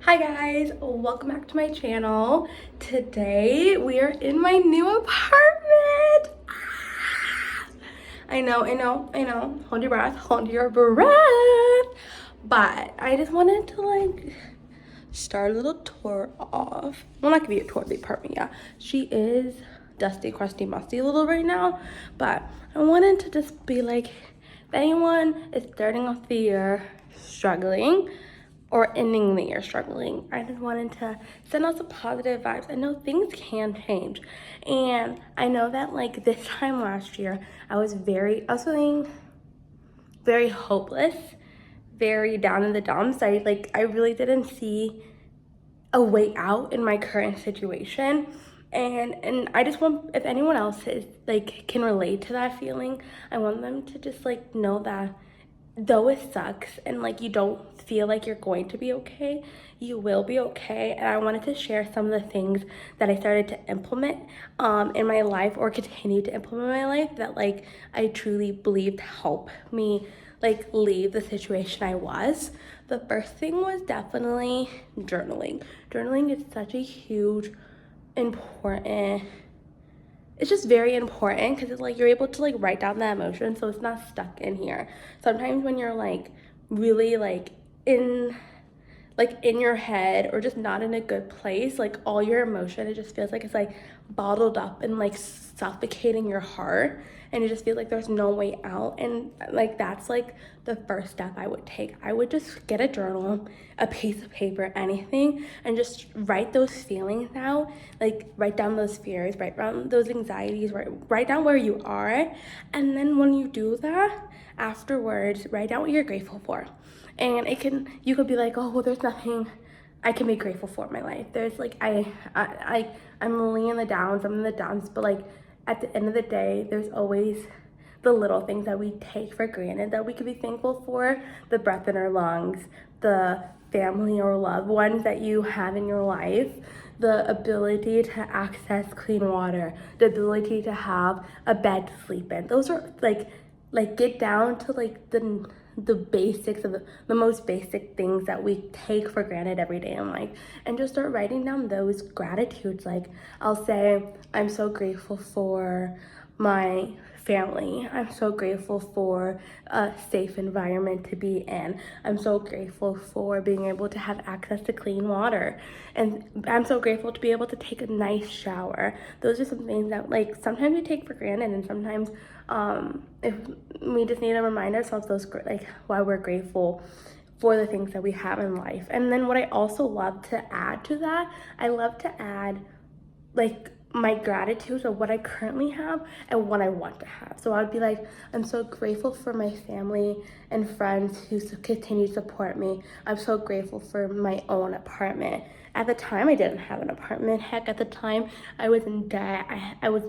Hi guys, welcome back to my channel. Today we are in my new apartment. I know. Hold your breath, hold your breath. But I just wanted to start a little tour off. Well, not gonna be a tour of the apartment, yeah. She is dusty, crusty, musty a little right now, but I wanted to just be like, if anyone is starting off the year struggling, or ending the year struggling, I just wanted to send out some positive vibes. I know things can change, and I know that this time last year I was feeling very hopeless, very down in the dumps. I really didn't see a way out in my current situation, and I just want, if anyone else is can relate to that feeling, I want them to just know that though it sucks and you don't feel like you're going to be okay, you will be okay. And I wanted to share some of the things that I started to implement in my life, or continue to implement in my life, that I truly believed help me leave the situation I was. The first thing was definitely journaling. Journaling is such a huge, important, it's just very important, because it's you're able to write down that emotion, so it's not stuck in here. Sometimes when you're really in in your head, or just not in a good place, all your emotion, it just feels like it's bottled up and suffocating your heart, and it just feels like there's no way out. And that's the first step I would take. I would just get a journal, a piece of paper, anything, and just write those feelings out. Write down those fears, write down those anxieties, write down where you are. And then when you do that, afterwards, write down what you're grateful for. And you could be like, oh, well, there's nothing I can be grateful for in my life. There's I'm only in the downs, I'm in the downs, but at the end of the day, there's always the little things that we take for granted that we could be thankful for. The breath in our lungs, the family or loved ones that you have in your life, the ability to access clean water, the ability to have a bed to sleep in. Those are get down to the basics of the most basic things that we take for granted every day in life, and just start writing down those gratitudes. I'll say, I'm so grateful for my family. I'm so grateful for a safe environment to be in. I'm so grateful for being able to have access to clean water. And I'm so grateful to be able to take a nice shower. Those are some things that sometimes we take for granted, and sometimes if we just need to remind ourselves those why we're grateful for the things that we have in life. And then what I also love to add to that, I love to add my gratitude of what I currently have and what I want to have. So I would be I'm so grateful for my family and friends who continue to support me. I'm so grateful for my own apartment. At the time, I didn't have an apartment. Heck, at the time, I was in debt. I was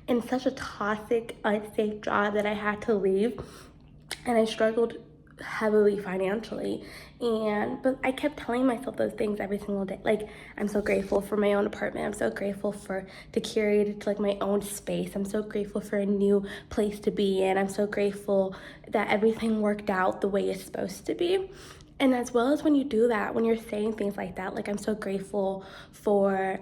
in such a toxic, unsafe job that I had to leave, and I struggled heavily financially. But I kept telling myself those things every single day. I'm so grateful for my own apartment. I'm so grateful to curate it to my own space. I'm so grateful for a new place to be in. I'm so grateful that everything worked out the way it's supposed to be. And as well as when you do that, when you're saying things like that, I'm so grateful for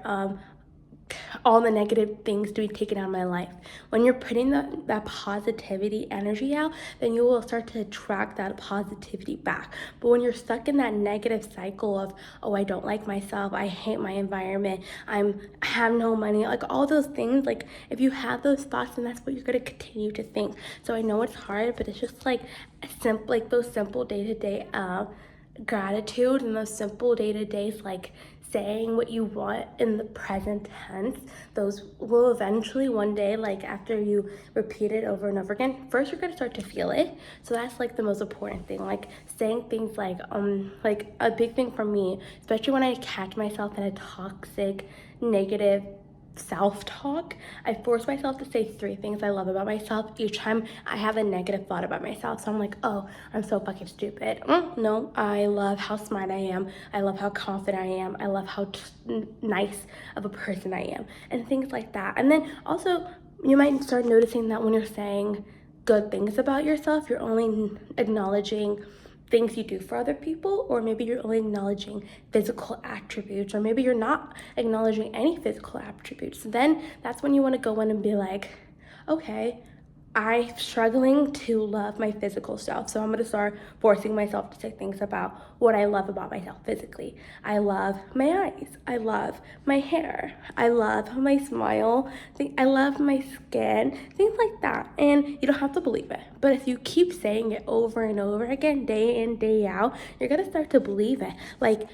all the negative things to be taken out of my life. When you're putting that positivity energy out, then you will start to attract that positivity back. But when you're stuck in that negative cycle of, oh, I don't like myself, I hate my environment, I have no money, all those things, if you have those thoughts, then that's what you're going to continue to think. So I know it's hard, but it's just those simple day-to-day gratitude, and those simple day-to-days saying what you want in the present tense, those will eventually one day, after you repeat it over and over again, first you're going to start to feel it. So that's the most important thing, saying things a big thing for me, especially when I catch myself in a toxic, negative self-talk, I force myself to say 3 things I love about myself each time I have a negative thought about myself. So I'm oh, I'm so fucking stupid. No, I love how smart I am. I love how confident I am. I love how nice of a person I am, and things like that. And then also, you might start noticing that when you're saying good things about yourself, you're only acknowledging things you do for other people, or maybe you're only acknowledging physical attributes, or maybe you're not acknowledging any physical attributes. Then that's when you want to go in and be like, okay, I'm struggling to love my physical self. So I'm going to start forcing myself to say things about what I love about myself physically. I love my eyes. I love my hair. I love my smile. I love my skin, things like that. And you don't have to believe it. But if you keep saying it over and over again, day in, day out, you're going to start to believe it. Like,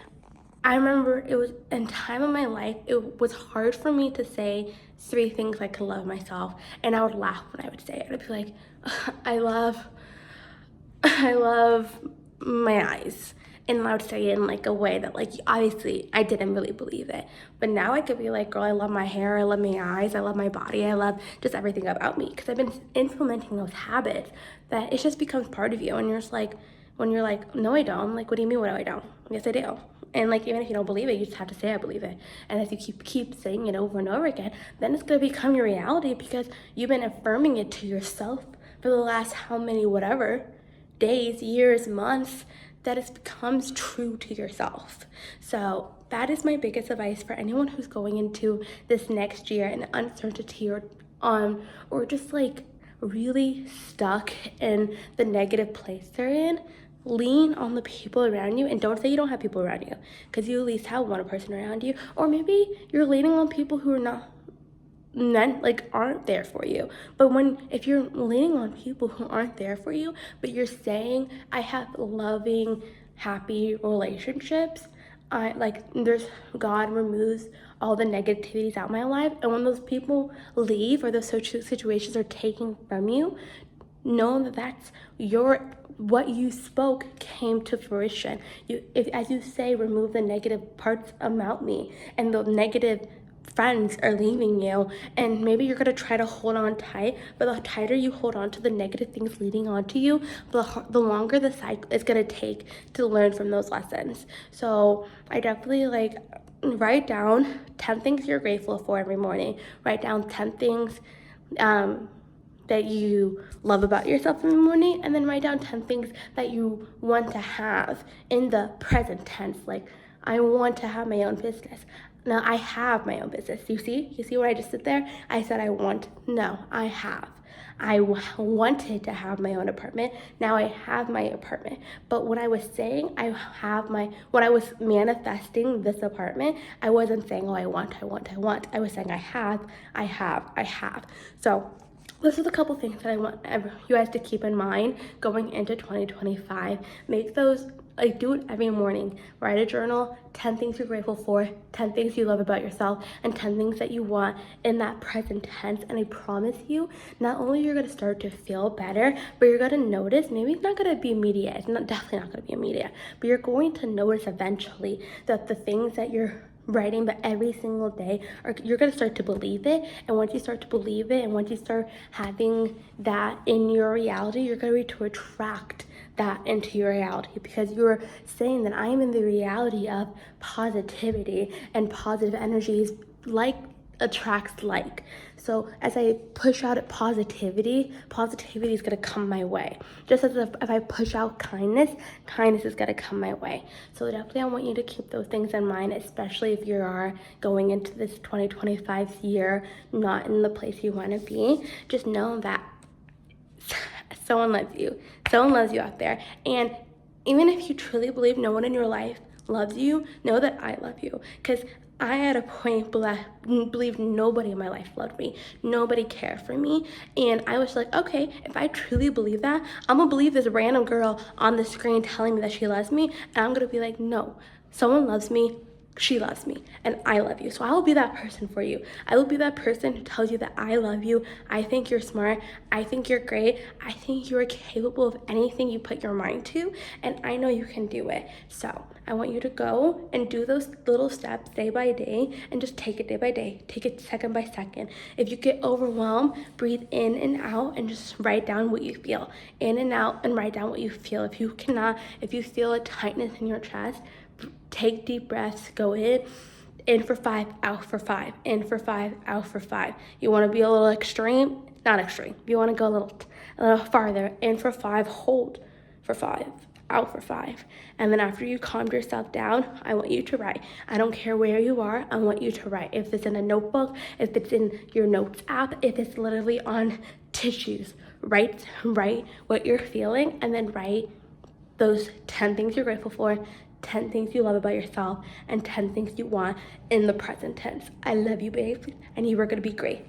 I remember it was in time of my life, it was hard for me to say 3 things I could love myself. And I would laugh when I would say it. I'd be like, I love, I love my eyes. And I would say it in like a way that, like, obviously I didn't really believe it. But now I could be like, girl, I love my hair, I love my eyes, I love my body, I love just everything about me. Because I've been implementing those habits that it just becomes part of you. And you're just like, when you're like, no, I don't. Like, what do you mean, what do I don't? Yes, I do. And like, even if you don't believe it, you just have to say I believe it. And if you keep saying it over and over again, then it's gonna become your reality, because you've been affirming it to yourself for the last how many whatever days, years, months, that it becomes true to yourself. So that is my biggest advice for anyone who's going into this next year in uncertainty, or just like really stuck in the negative place they're in. Lean on the people around you, and don't say you don't have people around you, because you at least have one person around you. Or maybe you're leaning on people who are not aren't there for you. But if you're leaning on people who aren't there for you, but you're saying I have loving, happy relationships, there's God removes all the negativities out of my life. And when those people leave, or those situations are taken from you, know that that's what you spoke came to fruition. As you say, remove the negative parts about me, and the negative friends are leaving you, and maybe you're gonna try to hold on tight, but the tighter you hold on to the negative things leading on to you, the longer the cycle is gonna take to learn from those lessons. So I definitely write down 10 things you're grateful for every morning. Write down 10 things that you love about yourself in the morning, and then write down 10 things that you want to have in the present tense. Like, I want to have my own business. Now I have my own business. You see what I just did there? I said I want. No, I have. I wanted to have my own apartment. Now I have my apartment. But when I was saying when I was manifesting this apartment, I wasn't saying, oh, I want. I was saying I have. So those are the couple things that I want you guys to keep in mind going into 2025. Make those, do it every morning. Write a journal, 10 things you're grateful for, 10 things you love about yourself, and 10 things that you want in that present tense. And I promise you, not only you're going to start to feel better, but you're going to notice, maybe it's not going to be immediate, definitely not going to be immediate, but you're going to notice eventually that the things that you're writing, but every single day, you're going to start to believe it. And once you start to believe it, and once you start having that in your reality, you're going to attract that into your reality, because you're saying that I am in the reality of positivity, and positive energies attracts like. So as I push out positivity is gonna come my way. Just as if I push out kindness is gonna come my way. So definitely I want you to keep those things in mind, especially if you are going into this 2025 year not in the place you wanna be. Just know that someone loves you out there. And even if you truly believe no one in your life loves you, know that I love you. Because I at a point believed nobody in my life loved me. Nobody cared for me. And I was like, okay, if I truly believe that, I'm gonna believe this random girl on the screen telling me that she loves me. And I'm gonna be like, no, someone loves me. She loves me, and I love you. So I will be that person for you. I will be that person who tells you that I love you. I think you're smart. I think you're great. I think you're capable of anything you put your mind to, and I know you can do it. So I want you to go and do those little steps day by day, and just take it day by day. Take it second by second. If you get overwhelmed, breathe in and out and just write down what you feel. In and out, and write down what you feel. If you feel a tightness in your chest, take deep breaths, go in for 5, out for 5, in for 5, out for 5. You want to be a little extreme? Not extreme. You want to go a little farther, in for 5, hold for 5, out for 5. And then after you calmed yourself down, I want you to write. I don't care where you are, I want you to write. If it's in a notebook, if it's in your notes app, if it's literally on tissues, write what you're feeling, and then write those 10 things you're grateful for, 10 things you love about yourself, and 10 things you want in the present tense. I love you, babe, and you are gonna be great.